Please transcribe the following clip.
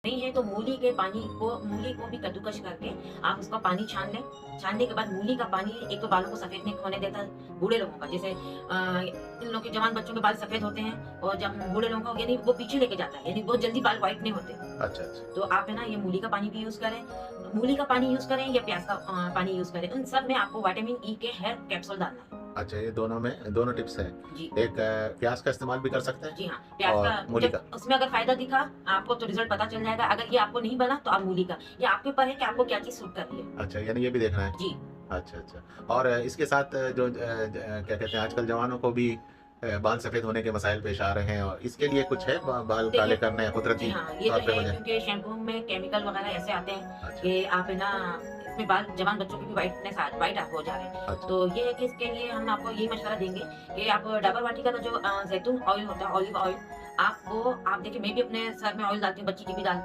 नहीं है तो मूली को भी कद्दूकस करके आप उसका पानी छान लें। छानने के बाद मूली का पानी एक तो बालों को सफेद नहीं होने देता बूढ़े लोगों का, जैसे इन लोगों के जवान बच्चों के बाल सफेद होते हैं और जब बूढ़े लोगों का यानी वो पीछे लेके जाता है, यानी बहुत जल्दी बाल व्हाइट नहीं होते। अच्छा, अच्छा। तो आप है ना ये मूली का पानी भी यूज करें, मूली का पानी यूज करें या प्याज का पानी यूज करें, उन सब में आपको विटामिन ई के हेयर कैप्सूल डालना है। अच्छा, ये दोनों में दोनों टिप्स हैं। जी। एक प्याज का इस्तेमाल भी कर सकते हैं जी हाँ, प्याज और का मूली का। जब उसमें अगर फ़ायदा दिखा आपको तो रिज़ल्ट पता चल जाएगा, अगर ये आपको नहीं बना तो आप मूली का, ये आपके ऊपर है कि आपको क्या चीज़ सूट कर रही है। अच्छा, यानी ये भी देखना है। जी। अच्छा, अच्छा। और इसके साथ जो क्या कहते हैं आजकल जवानों को भी बाल सफ़ेद होने के मसाइल पेश आ रहे हैं और इसके लिए कुछ है बाल काले देखिए करने या जी कुदरती हाँ, ये तौर तो पे है हो जाए? क्योंकि शैम्पू में केमिकल वग़ैरह ऐसे आते हैं अच्छा, कि आप है ना इसमें बाल जवान बच्चों की भी व्हाइट आप हो जा रहे हैं। अच्छा। तो ये है कि इसके लिए हम आपको यही मशवरा देंगे कि आप डाबर वाटिका का जो ज़ैतून ऑयल होता है, ऑलिव ऑयल, आप देखिए मैं भी अपने सर में ऑयल डालती हूँ, बच्ची की भी डालती हूँ।